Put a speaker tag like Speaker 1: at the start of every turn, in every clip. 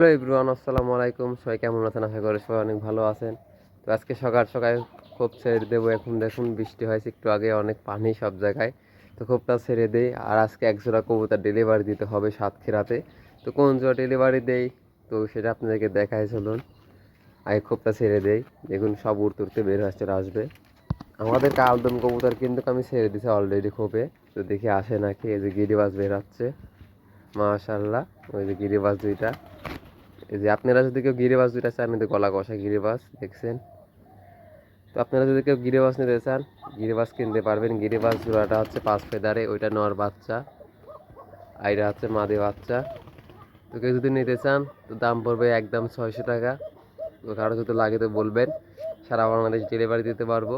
Speaker 1: Hello everyone, আসসালামু আলাইকুম। সবাই কেমন আছেন? আশা করি সবাই অনেক ভালো আছেন। তো আজকে সকাল সকাল খোপ ছেড়ে দেবো। এখন দেখুন বৃষ্টি হয়েছে একটু আগে, অনেক পানি সব জায়গায়। তো খোপটা ছেড়ে দেই। আর আজকে এক জোড়া কবুতর ডেলিভারি দিতে হবে সাতক্ষীরাতে। তো কোন জোড়া ডেলিভারি দেই তো সেটা আপনাদেরকে দেখাই চলুন। আগে খোপটা ছেড়ে দেই। দেখুন সব উড়তে উড়তে বের হয়ে চলে আসবে। আমাদের কালদম কবুতর কিন্তু আমি ছেড়ে দিছি অলরেডি খোপে। তো দেখি আসে নাকি। এই যে গিরিবাজ বের হচ্ছে, মাশাআল্লাহ। ওই যে গিরিবাজ দুইটা। এই যে আপনারা যদি কেউ গিরিবাজ দুইটা চান, কিন্তু গলা কষা গিরিবাজ দেখছেন। তো আপনারা যদি কেউ গিরিবাজ নিতে চান, গিরিবাজ কিনতে পারবেন। গিরিবাজ জোড়াটা হচ্ছে 5 ফেদারে, ওইটা নর বাচ্চা, আর এটা হচ্ছে মাদি বাচ্চা। তো কেউ যদি নিতে চান তো দাম পড়বে একদম 600 টাকা। তো কারো যদি লাগে তো বলবেন, সারা বাংলাদেশ ডেলিভারি দিতে পারবো।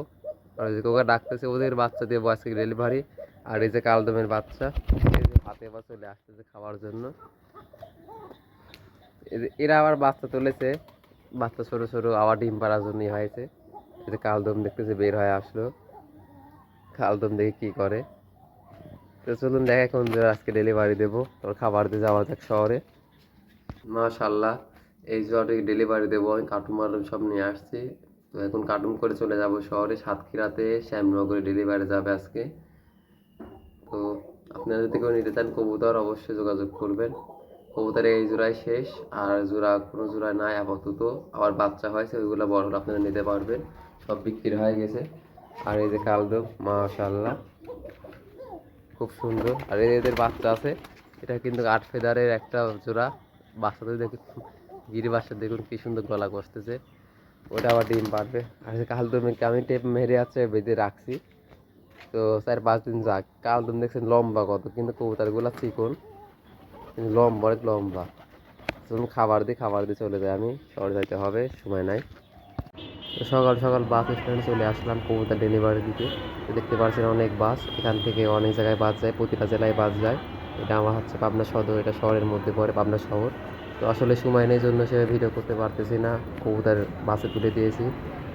Speaker 1: আর যে কোকা ডাকতেছে ওদের বাচ্চা দিয়ে আজকে ডেলিভারি। আর এই যে কালদমের বাচ্চা, এই যে হাতে বা চলে আসতেছে খাওয়ার জন্য। এরা আবার বাচ্চা তুলেছে, বাচ্চা ছোট ছোট আবার ডিম পাড়ার জন্যই হয়েছে। এই যে কালদম দেখতেছে বের হয়ে আসলো। কালদম দেখে কি করে। তো চলুন দেখা কোন আজকে ডেলিভারি দেবো। তোর খাবার দিয়ে যাওয়া যাক শহরে। মাশাল্লাহ, এই জোয়ারটাকে ডেলিভারি দেবো। আমি কার্টুন মার্টুন সব নিয়ে আসছি। তো এখন কার্টুন করে চলে যাব শহরে, সাতক্ষীরাতে শ্যামনগরে ডেলিভারি যাবে আজকে। তো আপনারা যদি কেউ নিতে চান কবুতর, অবশ্যই যোগাযোগ করবেন। কবুতর এই জোড়ায় শেষ, আর জোড়া কোনো জোড়া নাই আপাতত। আবার বাচ্চা হয়েছে, ওইগুলো বড় হলে আপনারা নিতে পারবেন। সব বিক্রি হয়ে গেছে। আর এই যে কালদম, মাশাল্লাহ, খুব সুন্দর। আর এদের বাচ্চা আছে, এটা কিন্তু 8 ফেদারের একটা জোড়া। বাচ্চাদের দেখুন, গিরি বাচ্চা দেখুন কি সুন্দর গলা কষতেছে। ওটা আবার ডিম পারবে। আর কালদমকে আমি টেপ মেরে আছে বেঁধে রাখছি। তো 4-5 দিন যাক। কালদম দেখছেন লম্বা কত, কিন্তু কবুতরগুলো চিকন, কিন্তু লম্বা অনেক লম্বা। যখন খাবার দিই চলে যায়। আমি শহরে যাইতে হবে, সময় নাই। তো সকাল সকাল বাস স্ট্যান্ডে চলে আসলাম কবুতর ডেলিভারি দিতে। তো দেখতে পাচ্ছেন অনেক বাস, এখান থেকে অনেক জায়গায় বাস যায়, প্রতিটা জেলায় বাস যায়। এটা আমার হচ্ছে পাবনা সদর, এটা শহরের মধ্যে পড়ে, পাবনা শহর। তো আসলে সময় নেই জন্য সে ভিডিও করতে পারতেছি না। কবুতর বাসে তুলে দিয়েছি।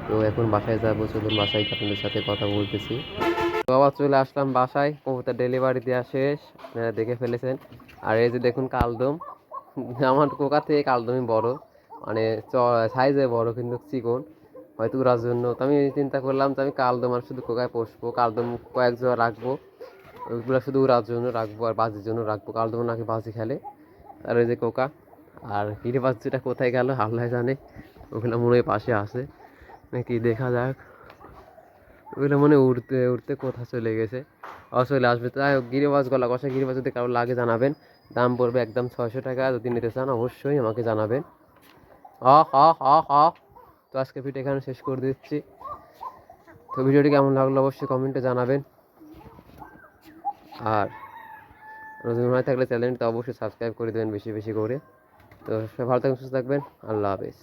Speaker 1: তো এখন বাসায় যাবো, চলুন বাসায় আপনাদের সাথে কথা বলতেছি। তো আবার চলে আসলাম বাসায়, কবুতর ডেলিভারি দেওয়া শেষ, আপনারা দেখে ফেলেছেন। আর এই যে দেখুন কালদম, আমার কোকা থেকে কালদমই বড়, মানে সাইজে বড় কিন্তু চিকন। হয়তো উড়ার জন্য তো আমি চিন্তা করলাম যে আমি কালদম আর শুধু কোকায় পুষবো, কালদম কয়েক জোড়া রাখবো, ওইগুলো শুধু উড়ার জন্য রাখবো আর বাজির জন্য রাখবো। কালদম নাকি বাজি খেলে। আর ওই যে কোকা আর গিরি বাচ্চাটা কোথায় গেল আল্লাহ জানে। ওগুলো মনে হয় পাশে আসে নাকি, দেখা যাক। ওগুলো মনে উড়তে উড়তে কোথায় চলে গেছে, চলে আসবে। তাই গিরিবাজ গলা কষা গিরিবাজ যদি কারো লাগে জানাবেন। দাম পড়বে একদম 600 টাকা। যদি নিতে চান অবশ্যই আমাকে জানাবেন। হ হ হ হ। তো আজকে ভিডিও এখানে শেষ করে দিচ্ছি। তো ভিডিওটি কেমন লাগলো অবশ্যই কমেন্টে জানাবেন। আর নতুন হয়ে থাকলে চ্যানেলটা অবশ্যই সাবস্ক্রাইব করে দেবেন বেশি বেশি করে। তো সবাই ভালো থাকবেন, সুস্থ থাকবেন। আল্লাহ হাফেজ।